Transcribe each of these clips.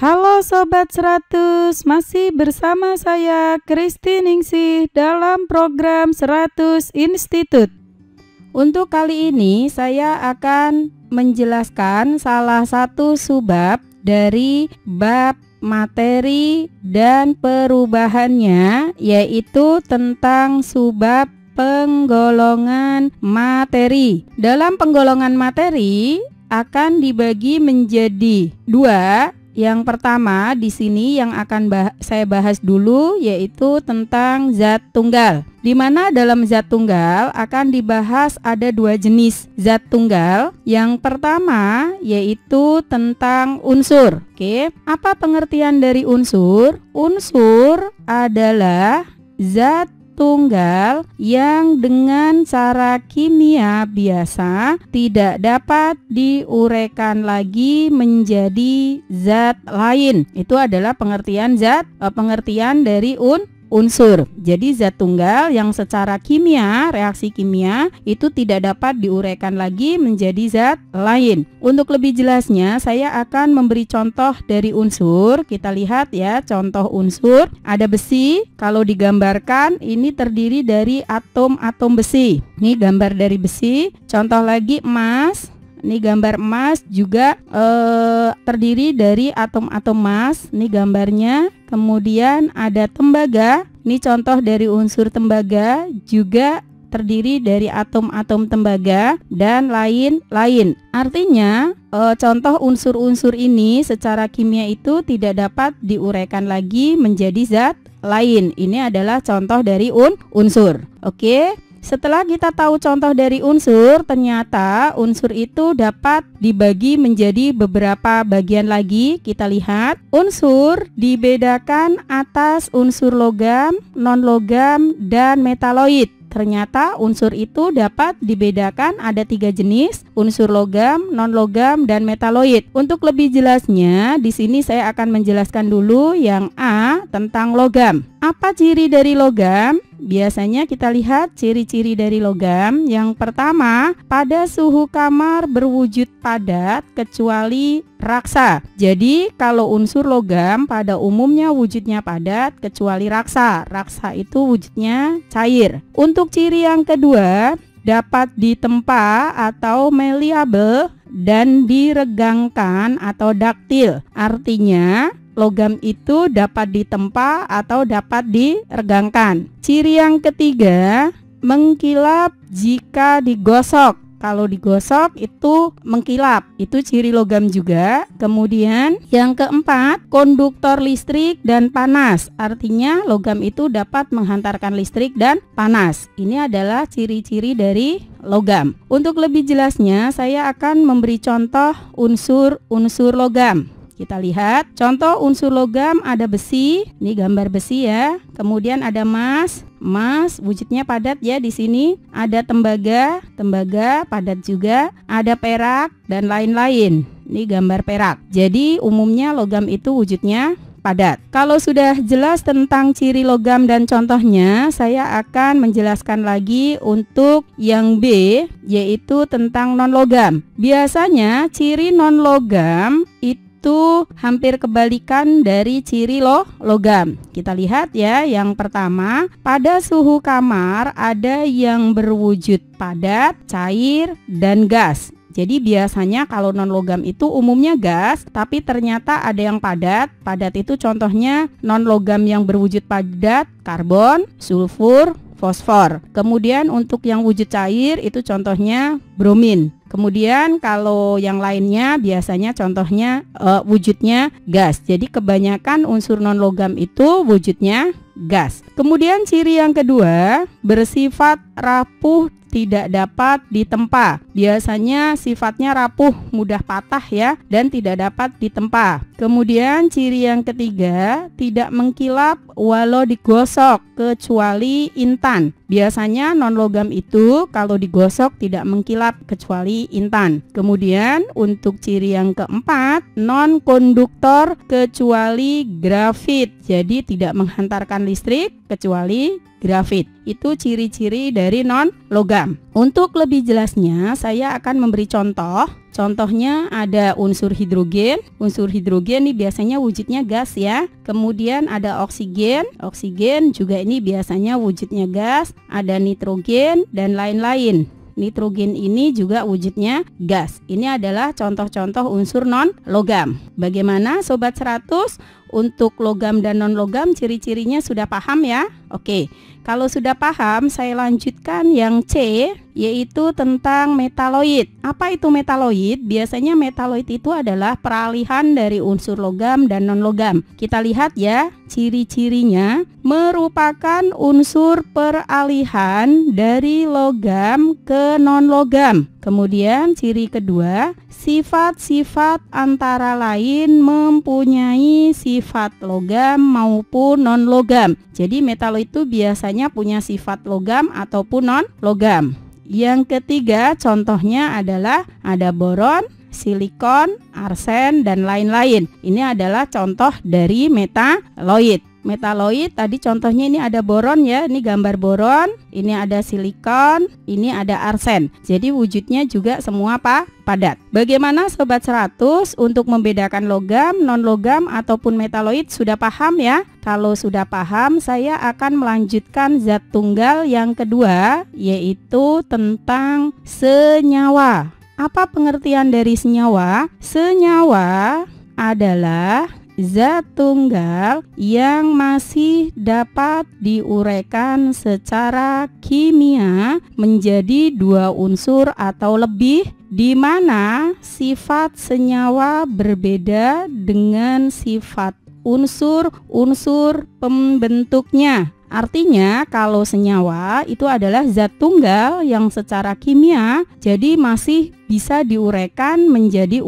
Halo Sobat 100, masih bersama saya Kristi Ningsih dalam program 100 Institute. Untuk kali ini saya akan menjelaskan salah satu subbab dari bab materi dan perubahannya, yaitu tentang subbab penggolongan materi. Dalam penggolongan materi akan dibagi menjadi dua. Yang pertama di sini yang akan saya bahas dulu yaitu tentang zat tunggal. Di mana dalam zat tunggal akan dibahas ada dua jenis zat tunggal. Yang pertama yaitu tentang unsur. Oke, apa pengertian dari unsur? Unsur adalah zat tunggal yang dengan cara kimia biasa tidak dapat diuraikan lagi menjadi zat lain. Itu adalah pengertian dari unsur. Jadi zat tunggal yang secara kimia, reaksi kimia itu tidak dapat diuraikan lagi menjadi zat lain. Untuk lebih jelasnya saya akan memberi contoh dari unsur. Kita lihat ya, contoh unsur. Ada besi, kalau digambarkan ini terdiri dari atom-atom besi. Ini gambar dari besi. Contoh lagi emas. Ini gambar emas juga terdiri dari atom-atom emas. Ini gambarnya. Kemudian ada tembaga. Ini contoh dari unsur tembaga, juga terdiri dari atom-atom tembaga dan lain-lain. Artinya contoh unsur-unsur ini secara kimia itu tidak dapat diuraikan lagi menjadi zat lain. Ini adalah contoh dari unsur. Oke. Setelah kita tahu contoh dari unsur, ternyata unsur itu dapat dibagi menjadi beberapa bagian lagi. Kita lihat, unsur dibedakan atas unsur logam, non-logam, dan metaloid. Ternyata unsur itu dapat dibedakan ada 3 jenis, unsur logam, non-logam, dan metaloid. Untuk lebih jelasnya, di sini saya akan menjelaskan dulu yang A tentang logam. Apa ciri dari logam? Biasanya kita lihat ciri-ciri dari logam. Yang pertama, pada suhu kamar berwujud padat kecuali raksa. Jadi kalau unsur logam pada umumnya wujudnya padat kecuali raksa. Raksa itu wujudnya cair. Untuk ciri yang kedua, dapat ditempa atau meliable dan diregangkan atau daktil. Artinya logam itu dapat ditempa atau dapat diregangkan. Ciri yang ketiga, mengkilap jika digosok. Kalau digosok itu mengkilap, itu ciri logam juga. Kemudian yang keempat, konduktor listrik dan panas. Artinya logam itu dapat menghantarkan listrik dan panas. Ini adalah ciri-ciri dari logam. Untuk lebih jelasnya saya akan memberi contoh unsur-unsur logam. Kita lihat contoh unsur logam, ada besi, ini gambar besi ya. Kemudian ada emas wujudnya padat ya di sini. Ada tembaga padat juga. Ada perak dan lain-lain. Ini gambar perak. Jadi umumnya logam itu wujudnya padat. Kalau sudah jelas tentang ciri logam dan contohnya, saya akan menjelaskan lagi untuk yang B, yaitu tentang non-logam. Biasanya ciri non-logam itu hampir kebalikan dari ciri logam. Kita lihat ya, yang pertama, pada suhu kamar ada yang berwujud padat, cair, dan gas. Jadi biasanya kalau non-logam itu umumnya gas, tapi ternyata ada yang padat. Padat itu contohnya non-logam yang berwujud padat, karbon, sulfur, fosfor. Kemudian untuk yang wujud cair itu contohnya bromin. Kemudian kalau yang lainnya biasanya contohnya wujudnya gas. Jadi kebanyakan unsur non-logam itu wujudnya gas. Kemudian ciri yang kedua, bersifat rapuh, tidak dapat ditempa. Biasanya sifatnya rapuh, mudah patah ya, dan tidak dapat ditempa. Kemudian ciri yang ketiga, tidak mengkilap walau digosok kecuali intan. Biasanya non-logam itu kalau digosok tidak mengkilap kecuali intan. Kemudian untuk ciri yang keempat, non-konduktor kecuali grafit. Jadi tidak menghantarkan listrik kecuali grafit. Itu ciri-ciri dari non-logam. Untuk lebih jelasnya saya akan memberi contoh Contohnya ada unsur hidrogen. Unsur hidrogen ini biasanya wujudnya gas ya. Kemudian ada oksigen. Oksigen juga ini biasanya wujudnya gas. Ada nitrogen dan lain-lain. Nitrogen ini juga wujudnya gas. Ini adalah contoh-contoh unsur non-logam. Bagaimana Sobat 100? Untuk logam dan non-logam ciri-cirinya sudah paham ya? Oke, kalau sudah paham saya lanjutkan yang C, yaitu tentang metaloid. Apa itu metaloid? Biasanya metaloid itu adalah peralihan dari unsur logam dan non-logam. Kita lihat ya, ciri-cirinya merupakan unsur peralihan dari logam ke non-logam. Kemudian ciri kedua, sifat-sifat antara lain mempunyai sifat logam maupun non-logam. Jadi metaloid itu biasanya punya sifat logam ataupun non-logam. Yang ketiga contohnya adalah ada boron, silikon, arsen, dan lain-lain. Ini adalah contoh dari metaloid. Metaloid tadi contohnya ini ada boron ya, ini gambar boron, ini ada silikon, ini ada arsen. Jadi wujudnya juga semua padat. Bagaimana Sobat 100 untuk membedakan logam, non-logam ataupun metaloid sudah paham ya? Kalau sudah paham, saya akan melanjutkan zat tunggal yang kedua, yaitu tentang senyawa. Apa pengertian dari senyawa? Senyawa adalah zat tunggal yang masih dapat diuraikan secara kimia menjadi dua unsur atau lebih, di mana sifat senyawa berbeda dengan sifat unsur-unsur pembentuknya. Artinya kalau senyawa itu adalah zat tunggal yang secara kimia jadi masih bisa diuraikan menjadi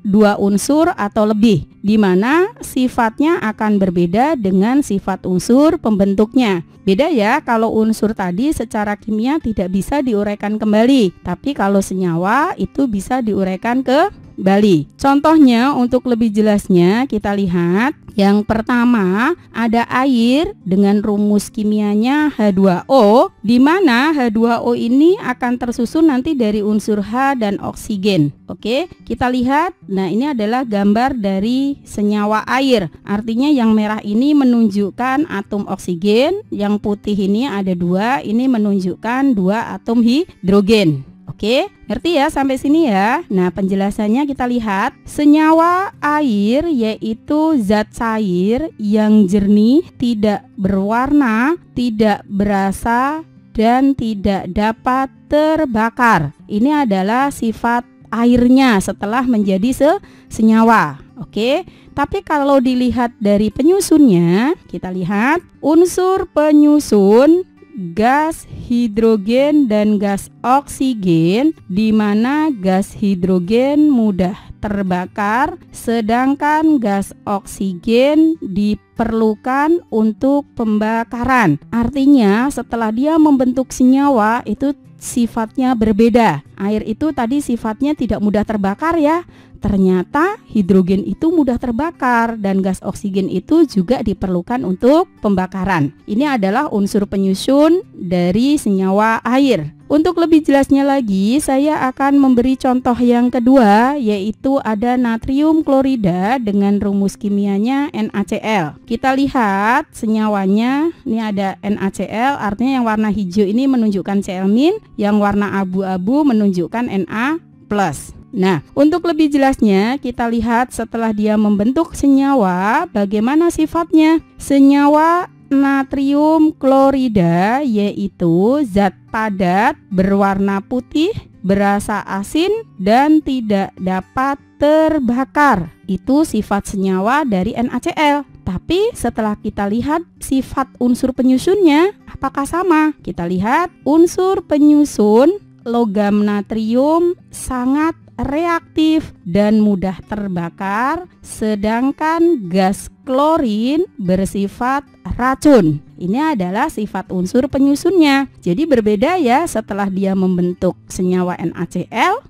dua unsur atau lebih, di mana sifatnya akan berbeda dengan sifat unsur pembentuknya. Beda ya, kalau unsur tadi secara kimia tidak bisa diuraikan kembali, tapi kalau senyawa itu bisa diuraikan kembali. Contohnya untuk lebih jelasnya kita lihat. Yang pertama ada air dengan rumus kimianya H2O, di mana H2O ini akan tersusun nanti dari unsur H dan oksigen. Oke, kita lihat. Nah, ini adalah gambar dari senyawa air. Artinya yang merah ini menunjukkan atom oksigen, yang putih ini ada dua, ini menunjukkan dua atom hidrogen. Oke, ngerti ya sampai sini ya? Nah, penjelasannya kita lihat. Senyawa air yaitu zat cair yang jernih, tidak berwarna, tidak berasa, dan tidak dapat terbakar. Ini adalah sifat airnya setelah menjadi senyawa. Oke, tapi kalau dilihat dari penyusunnya, kita lihat unsur penyusun gas hidrogen dan gas oksigen, di mana gas hidrogen mudah terbakar, sedangkan gas oksigen diperlukan untuk pembakaran. Artinya setelah dia membentuk senyawa itu sifatnya berbeda. Air itu tadi sifatnya tidak mudah terbakar ya. Ternyata hidrogen itu mudah terbakar dan gas oksigen itu juga diperlukan untuk pembakaran. Ini adalah unsur penyusun dari senyawa air. Untuk lebih jelasnya lagi, saya akan memberi contoh yang kedua, yaitu ada natrium klorida dengan rumus kimianya NaCl. Kita lihat senyawanya, ini ada NaCl, artinya yang warna hijau ini menunjukkan Cl-, yang warna abu-abu menunjukkan Na+. Nah, untuk lebih jelasnya kita lihat setelah dia membentuk senyawa, bagaimana sifatnya. Senyawa natrium klorida yaitu zat padat berwarna putih, berasa asin, dan tidak dapat terbakar. Itu sifat senyawa dari NaCl. Tapi setelah kita lihat sifat unsur penyusunnya, apakah sama? Kita lihat unsur penyusun logam natrium sangat reaktif dan mudah terbakar, sedangkan gas klorin bersifat racun. Ini adalah sifat unsur penyusunnya. Jadi berbeda ya setelah dia membentuk senyawa NaCl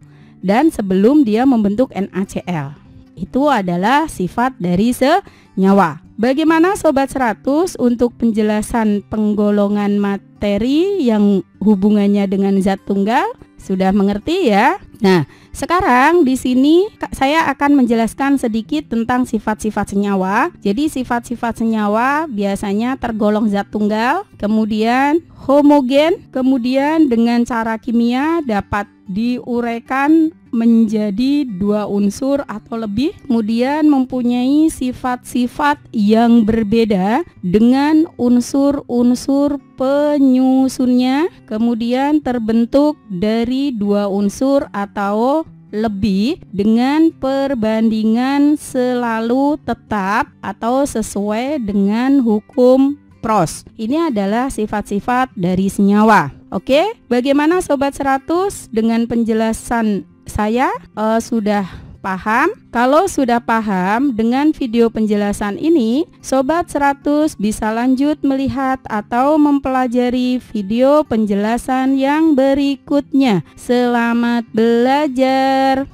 dan sebelum dia membentuk NaCl. Itu adalah sifat dari senyawa. Bagaimana Sobat 100 untuk penjelasan penggolongan materi yang hubungannya dengan zat tunggal? Sudah mengerti ya? Nah, sekarang di sini saya akan menjelaskan sedikit tentang sifat-sifat senyawa. Jadi sifat-sifat senyawa biasanya tergolong zat tunggal, kemudian homogen, kemudian dengan cara kimia dapat diuraikan menjadi 2 unsur atau lebih, kemudian mempunyai sifat-sifat yang berbeda dengan unsur-unsur penyusunnya, kemudian terbentuk dari 2 unsur atau lebih dengan perbandingan selalu tetap atau sesuai dengan hukum Pros. Ini adalah sifat-sifat dari senyawa. Oke, bagaimana Sobat 100 dengan penjelasan saya? Sudah paham? Kalau sudah paham dengan video penjelasan ini, Sobat 100 bisa lanjut melihat atau mempelajari video penjelasan yang berikutnya. Selamat belajar.